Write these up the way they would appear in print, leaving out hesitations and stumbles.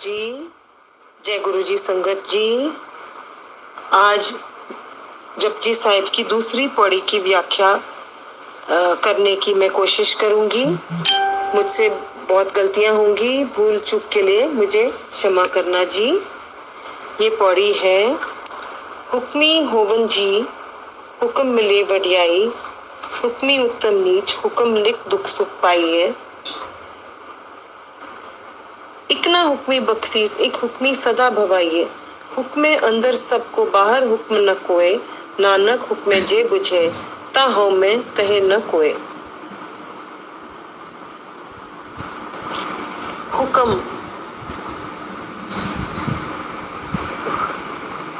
जी, जय गुरु जी संगत जी। आज जपजी साहिब की दूसरी पौड़ी की व्याख्या करने की मैं कोशिश करूंगी। मुझसे बहुत गलतियां होंगी, भूल चूक के लिए मुझे क्षमा करना जी। ये पौड़ी है, हुक्मी होवन जी हुक्म मिले वडियाई, हुक्मी उत्तम नीच हुक्म लिख दुख सुख पाइए। इकना हुक्मी बख्शीस एक हुक्मी सदा भवाइए, हुक्मे अंदर सबको बाहर हुक्म न कोय, नानक हुक्मे जे बुझे ता हौ में कहे न कोय। हुक्म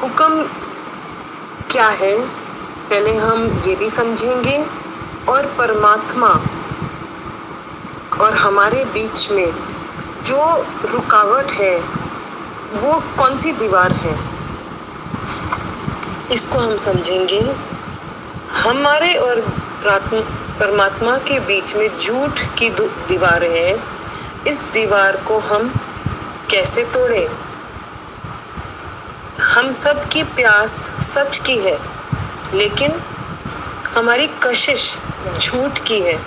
हुक्म क्या है, पहले हम ये भी समझेंगे, और परमात्मा और हमारे बीच में जो रुकावट है वो कौन सी दीवार है, इसको हम समझेंगे। हमारे और परमात्मा के बीच में झूठ की दीवार है, इस दीवार को हम कैसे तोड़े। हम सब की प्यास सच की है, लेकिन हमारी कशिश झूठ की है।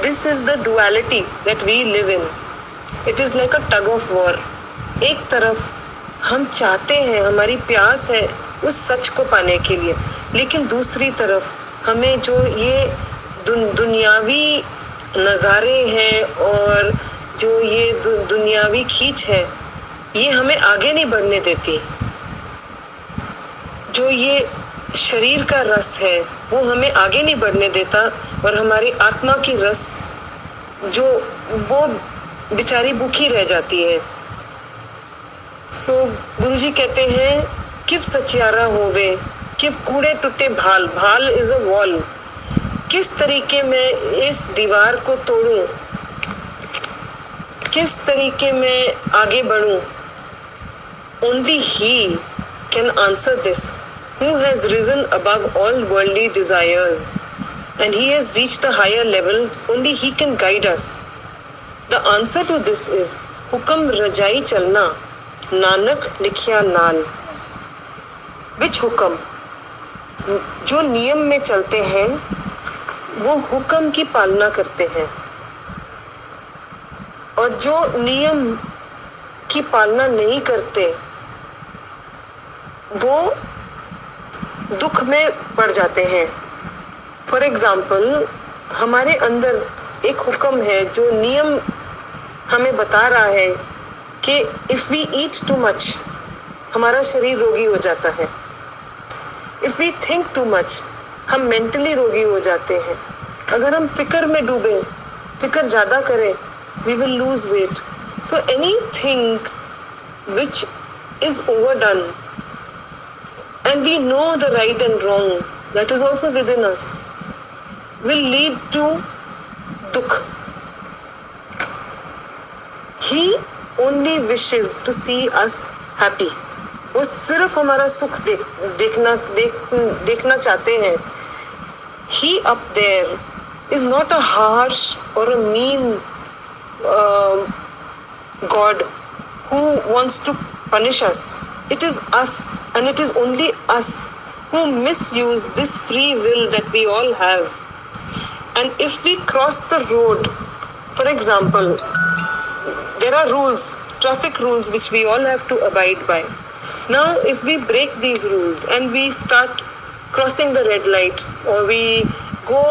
This is the duality that we live in. It is like a tug of war. एक तरफ हम चाहते हैं, हमारी प्यास है उस सच को पाने के लिए, लेकिन दूसरी तरफ हमें जो ये दुनियावी नज़ारे हैं और जो ये दुनियावी खींच है, ये हमें आगे नहीं बढ़ने देती। जो ये शरीर का रस है वो हमें आगे नहीं बढ़ने देता, और हमारी आत्मा की रस जो वो बेचारी भूखी रह जाती है। सो गुरुजी कहते हैं, किव सचियारा होवे किव कूड़े टूटे भाल, भाल इज अ वॉल। किस तरीके में इस दीवार को तोड़ूं, किस तरीके में आगे बढ़ूं। Only he can answer this, who has risen above all worldly desires and he has reached the higher levels. Only he can guide us. The answer to this is हुक्म रजाई चलना, नानक लिखिया नाल। Which हुक्म? जो नियम में चलते हैं वो हुक्म की पालना करते हैं, और जो नियम की पालना नहीं करते वो दुख में पड़ जाते हैं। फॉर एग्जाम्पल, हमारे अंदर एक हुक्म है जो नियम हमें बता रहा है कि if we eat too much हमारा शरीर रोगी हो जाता है, if we think too much हम मेंटली रोगी हो जाते हैं, अगर हम फिक्र में डूबे, फिक्र ज्यादा करें, we will lose weight. So anything which is overdone, and we know the right and wrong that is also within us, will lead to dukh. He only wishes to see us happy. वो सिर्फ हमारा सुख देखना चाहते हैं। He up there is not a harsh or a mean God who wants to punish us. It is us, and it is only us who misuse this free will that we all have. And if we cross the road, for example, there are rules, traffic rules, which we all have to abide by. Now, if we break these rules and we start crossing the red light, or we go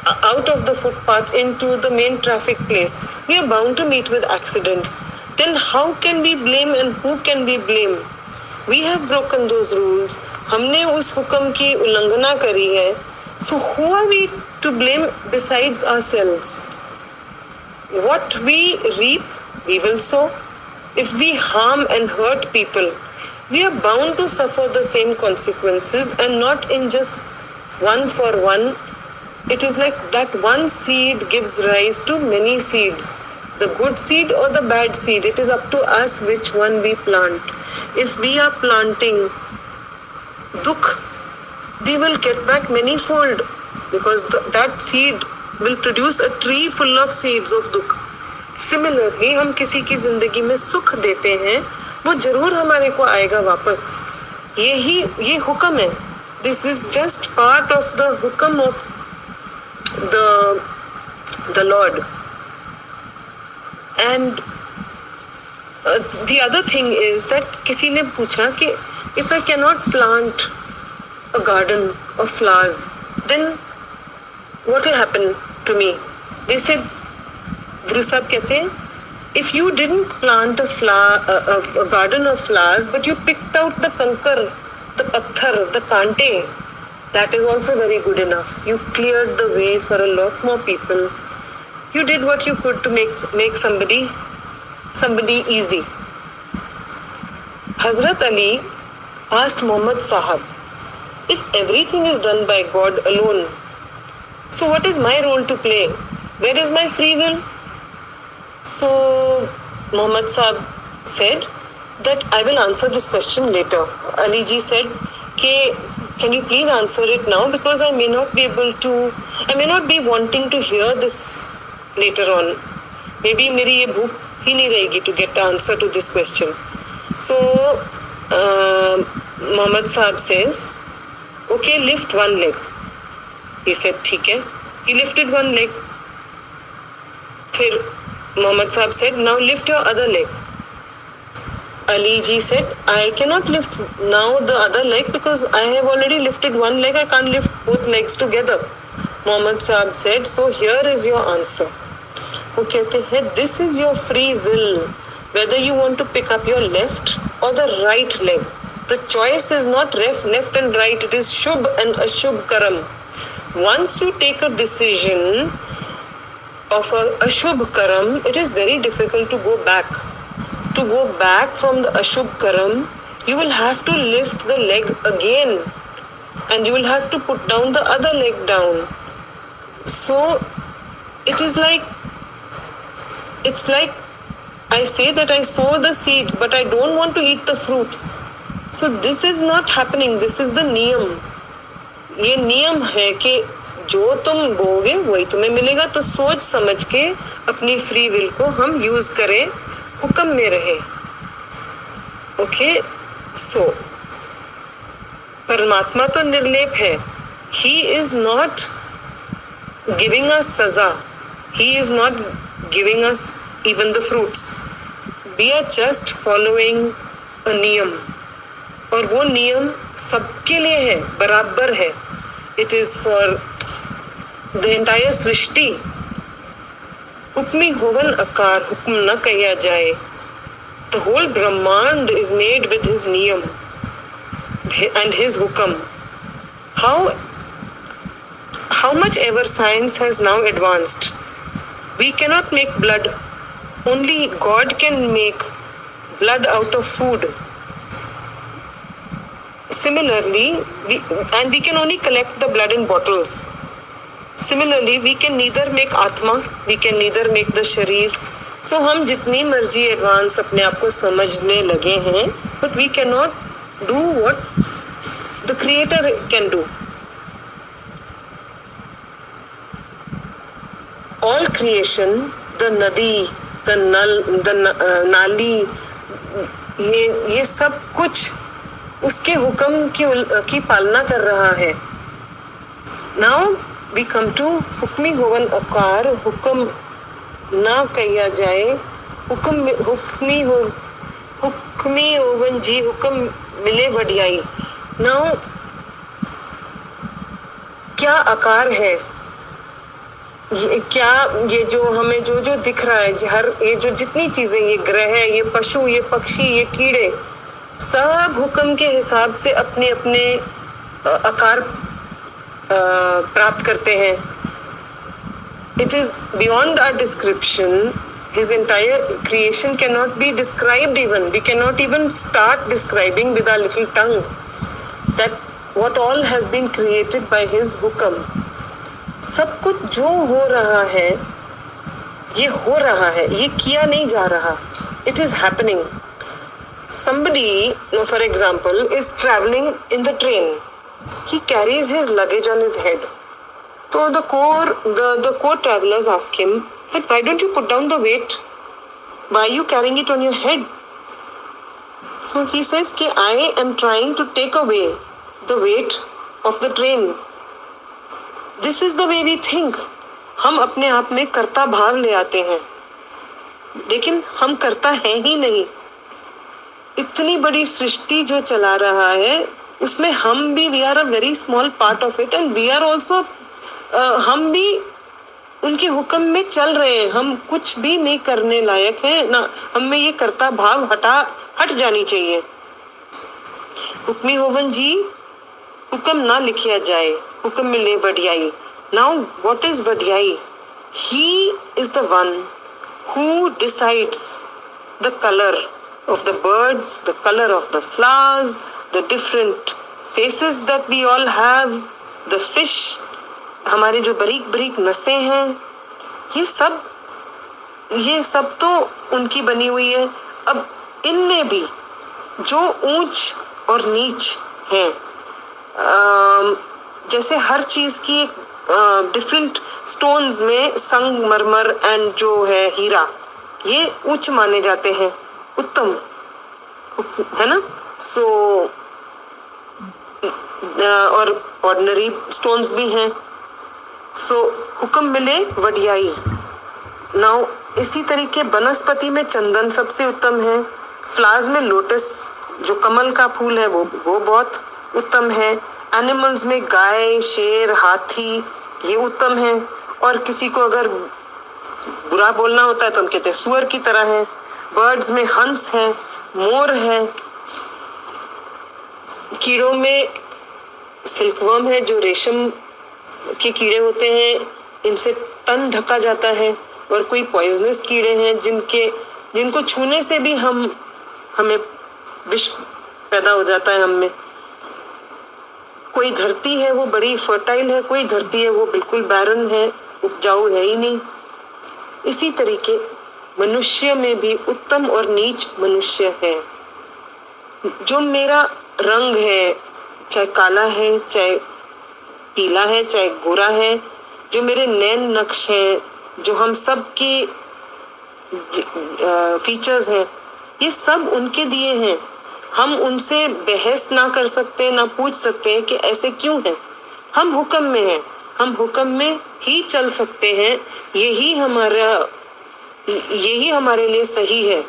out of the footpath into the main traffic place, we are bound to meet with accidents. Then how can we blame, and who can we blame? We have broken those rules. हमने उस हुक्म की उल्लंघना करी है. So who are we to blame besides ourselves? What we reap, we will sow. If we harm and hurt people, we are bound to suffer the same consequences, and not in just one for one. It is like that one seed gives rise to many seeds. The good seed or the bad seed, it is up to us which one we plant. If we are planting dukh, we will get back manyfold, because that seed will produce a tree full of seeds of dukh. Similarly हम किसी की जिंदगी में सुख देते हैं, वो जरूर हमारे को आएगा वापस. ये हुक्म है. This is just part of the हुक्म of the lord. And the other thing is that किसी ने पूछा कि if I cannot plant a garden of flowers, then what will happen to me? They said, Guru Sahib कहते हैं, if you didn't plant a garden of flowers, but you picked out the kankar, the patthar, the kante, that is also very good enough. You cleared the way for a lot more people. You did what you could to make somebody easy. Hazrat Ali asked Muhammad Sahab, if everything is done by God alone, so what is my role to play? Where is my free will? So Muhammad Sahab said that I will answer this question later. Ali ji said, can you please answer it now, because I may not be wanting to hear this later on. Maybe मेरी ये भूख ही नहीं रहेगी to get the answer to this question. So Muhammad Sahab says, okay, lift one leg. He said, ठीक है. He lifted one leg. फिर Muhammad Sahab said, now lift your other leg. Ali ji said, I cannot lift now the other leg because I have already lifted one leg. I can't lift both legs together. Muhammad Sahab said, so here is your answer. वो कहते हैं, this is your free will, whether you want to pick up your left or the right leg. The choice is not left and right, it is shubh and ashubh karam. Once you take a decision of a ashubh karam, it is very difficult to go back. To go back from the ashubh karam, you will have to lift the leg again, and you will have to put down the other leg down. So it is like, it's like I say that I sow the seeds, but I don't want to eat the fruits. So this is not happening. This is the नियम. ये नियम है कि जो तुम बोगे वही तुम्हें मिलेगा. तो सोच समझ के अपनी फ्री विल को हम यूज करें, हुक्म में रहे. ओके, सो परमात्मा तो निर्लेप है. He is not giving us सजा. He is not giving us even the fruits. We are just following a नियम, और वो नियम सबके लिए है, बराबर है. It is for the entire सृष्टि. हुक्मी होवन आकार, हुक्म न कहा जाए. The whole Brahmand is made with his niyam and his hukam. How much ever science has now advanced, we cannot make blood. Only God can make blood out of food. Similarly, we can only collect the blood in bottles. Similarly, we can neither make Atma, we can neither make the Sharir. So हम जितनी मर्जी advance अपने आप को समझने लगे हैं, but we cannot do what the Creator can do. All creation, the nadi, the नाली, ये सब कुछ उसके हुक्म की पालना कर रहा है. Now we come to Hukmi होवन आकार, हुक्म ना कहा जाए. हुक्मी होवन जी, हुक्म मिले बढ़ियाई. Now क्या आकार है, ये जो हमें जो दिख रहा है, ये जो जितनी चीजें, ये ग्रह, ये पशु, ये पक्षी, ये कीड़े, सब हुक्म के हिसाब से अपने अपने आकार प्राप्त करते हैं. It is beyond our description. His entire creation cannot be described even. We cannot even start describing with our little tongue that what all has been created by his hukam. सब कुछ जो हो रहा है, ये हो रहा है, ये किया नहीं जा रहा. It is happening. Somebody, for example, is traveling in the train. He carries his luggage on his head. So the co-travelers ask him that why don't you put down the weight Why are you carrying it on your head? So he says कि I am trying to take away the weight of the train. This is the way we think. हम अपने आप में कर्ता भाव ले आते हैं, लेकिन हम करता है ही नहीं. इतनी बड़ी सृष्टि जो चला रहा है, उसमें हम भी, we are a very small part of it, and we are also, हम भी उनके हुक्म में चल रहे हैं. हम कुछ भी नहीं करने लायक हैं ना. हमें ये कर्ता भाव हट जानी चाहिए. हुक्मी होवन जी, हुक्म ना लिखिया जाए, हुक्म मिले वडियाई. नाउ व्हाट इज वडियाई? He is the one who decides the color of the birds, the color of the flowers, the different faces that we all have, the fish, हमारे जो बारीक बारीक नसें हैं, ये सब तो उनकी बनी हुई है. अब इनमें भी जो ऊंच और नीच हैं, जैसे हर चीज की एक डिफरेंट स्टोन्स में संगमरमर एंड जो है हीरा, ये उच्च माने जाते हैं, उत्तम है ना. सो और ऑर्डिनरी स्टोन्स भी हैं. सो हुक्म मिले वडियाई. नाउ इसी तरीके वनस्पति में चंदन सबसे उत्तम है. फ्लावर्स में लोटस, जो कमल का फूल है, वो बहुत उत्तम है. एनिमल्स में गाय, शेर, हाथी, ये उत्तम है. और किसी को अगर बुरा बोलना होता है तो हम कहते हैं सुअर की तरह है. बर्ड्स में हंस है, मोर है. कीड़ों में सिल्कवर्म है, जो रेशम के कीड़े होते हैं, इनसे तन ढका जाता है. और कोई पॉइजनस कीड़े हैं जिनको छूने से भी हमें विष पैदा हो जाता है हम में. कोई धरती है वो बड़ी फर्टाइल है, कोई धरती है वो बिल्कुल बैरन है, उपजाऊ है ही नहीं. इसी तरीके मनुष्य में भी उत्तम और नीच मनुष्य है. जो मेरा रंग है, चाहे काला है, चाहे पीला है, चाहे गोरा है, जो मेरे नैन नक्श हैं, जो हम सब के फीचर्स हैं, ये सब उनके दिए हैं. हम उनसे बहस ना कर सकते, ना पूछ सकते हैं कि ऐसे क्यों है. हम हुक्म में हैं, हम हुक्म में ही चल सकते हैं. यही हमारे लिए सही है.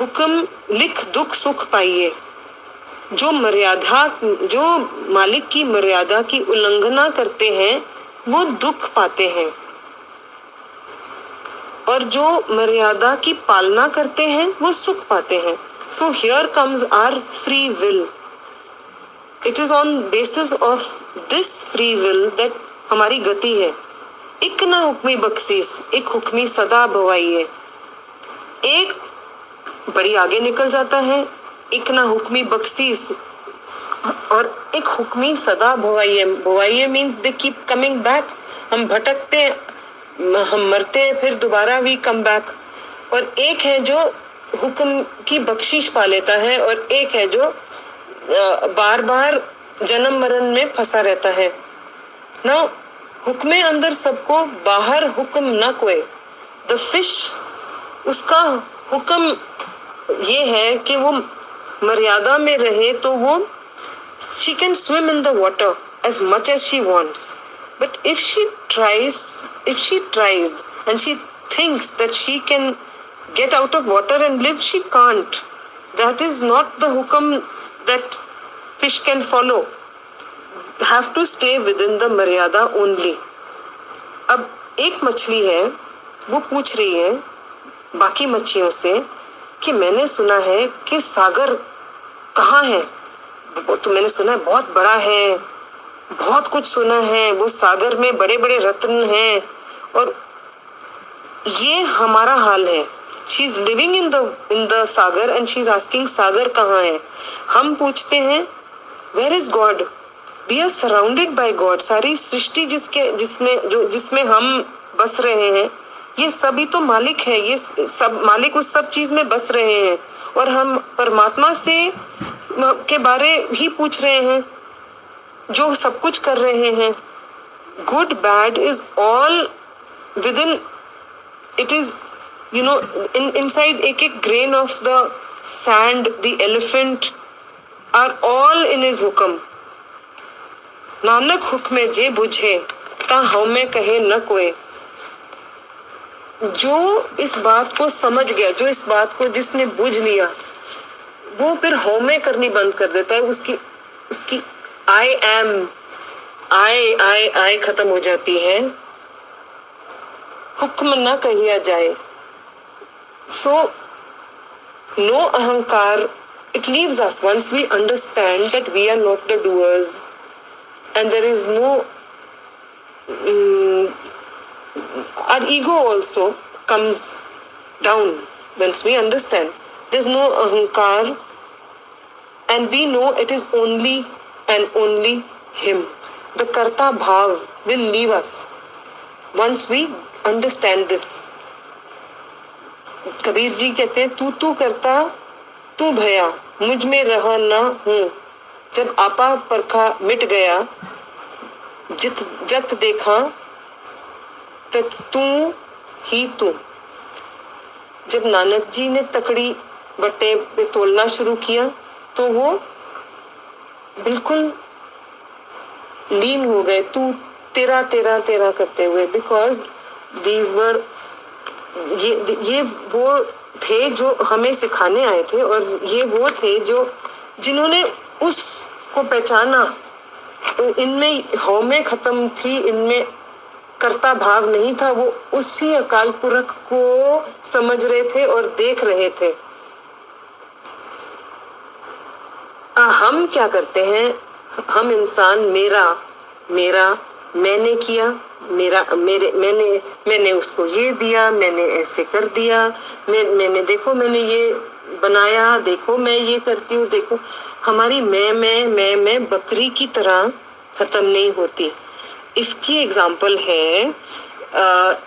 हुक्म लिख दुख सुख पाइए. जो मालिक की मर्यादा की उल्लंघना करते हैं वो दुख पाते हैं, और जो मर्यादा की पालना करते हैं वो सुख पाते हैं. So here comes our free will. It is on basis of this free will that हमारी गति है. एक ना हुक्मी बख्शीस, एक हुक्मी सदा भवाई है. एक बड़ी आगे निकल जाता है, एक ना हुक्मी बख्शीस, और एक हुक्मी सदा भवाई है. भवाई means they keep coming back. हम भटकते हैं, हम मरते हैं, फिर दोबारा वी कम बैक. और एक है जो हुक्म की बख्शिश पा लेता है, और एक है जो बार बार जन्म मरण में फंसा रहता है ना. हुक्मे अंदर सबको, बाहर हुक्म ना कोई. द फिश, उसका हुक्म ये है कि वो मर्यादा में रहे, तो वो she can swim in the water as much as she wants. But if she tries and she thinks that she can get out of water and live, she can't. That is not the hukum that fish can follow. Have to stay within the maryada only. अब एक मछली है, वो पूछ रही है बाकी मछलियों से कि मैंने सुना है कि सागर कहाँ है. वो तो मैंने सुना है बहुत बड़ा है, बहुत कुछ सुना है, वो सागर में बड़े बड़े रत्न हैं. और ये हमारा हाल है. She is living in the sagar and she is asking सागर कहाँ है. हम पूछते हैं where is God. We are surrounded by God. सारी सृष्टि जिसमें हम बस रहे हैं, ये सभी तो मालिक है. ये सब मालिक उस सब चीज में बस रहे हैं, और हम परमात्मा से के बारे ही पूछ रहे हैं जो सब कुछ कर रहे हैं. Good bad is all with in. It is inside एक एक grain of the sand, the elephant are all in his हुक्म. नानक हुक्मे जे बुझे ता हमें कहे न कोई. जो इस बात को समझ गया, जो इस बात को जिसने बुझ लिया, वो फिर हमें करनी बंद कर देता है. उसकी आई एम, आई खत्म हो जाती है. हुक्म न कहिया जाए. So, no ahankar, it leaves us once we understand that we are not the doers and there is no our ego also comes down once we understand. There's no ahankar and we know it is only and only him. The karta bhav will leave us once we understand this. Kabir ji कहते हैं, तू करता तू भया मुझ में रहा ना हूं. जब आपा परखा मिट गया, जत देखा तत तू ही तू. जब नानक जी ने तकड़ी बट्टे पे तोलना शुरू किया तो वो बिल्कुल लीन हो गए. तू तेरा तेरा तेरा करते हुए. बिकॉज दीज वर, ये वो थे जो हमें सिखाने आए थे और ये वो थे जो जिन्होंने उसको पहचाना. तो इनमें हौमें खत्म थी, इनमें कर्ता भाव नहीं था. वो उसी अकाल पुरख को समझ रहे थे और देख रहे थे. हम क्या करते हैं? हम इंसान मेरा मैंने किया, मैंने उसको ये दिया, मैंने ऐसे कर दिया, मैंने देखो मैंने ये बनाया, देखो मैं ये करती हूँ. देखो हमारी मैं बकरी की तरह खत्म नहीं होती. इसकी एग्जाम्पल है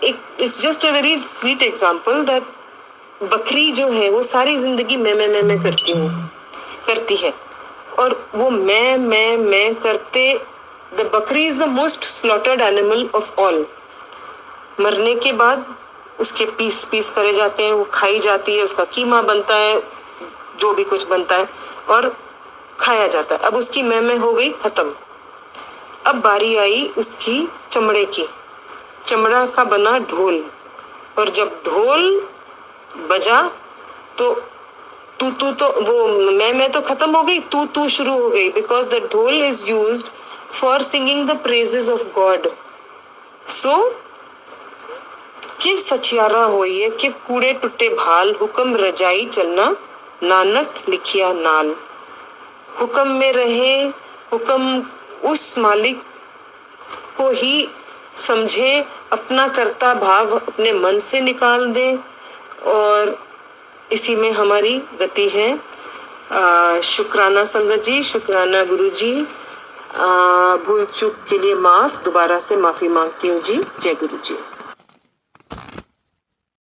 it's just a very sweet example that बकरी जो है वो सारी जिंदगी मैं करती है. और वो मैं करते, द बकरी is the most slaughtered animal of all. मरने के बाद उसके पीस करे जाते हैं, वो खाई जाती है, उसका कीमा बनता है, जो भी कुछ बनता है और खाया जाता है. अब उसकी मैं हो गई खत्म. अब बारी आई उसकी चमड़े की. चमड़ा का बना ढोल. और जब ढोल बजा तो तू तो वो मैं तो खत्म हो गई, तू शुरू हो गई. Because the dhol is used for singing the praises of God. So किव सचियारा होइए, किव कूड़े टुट्टे भाल, हुक्म रजाई चलना नानक लिखिया नाल. हुक्म में रहे, हुक्म उस मालिक को ही समझे, अपना कर्ता भाव अपने मन से निकाल दे और इसी में हमारी गति है. शुक्राना संगत जी, शुक्राना गुरु जी. भूल चूक के लिए माफ, दोबारा से माफी मांगती हूँ जी. जय गुरु जी.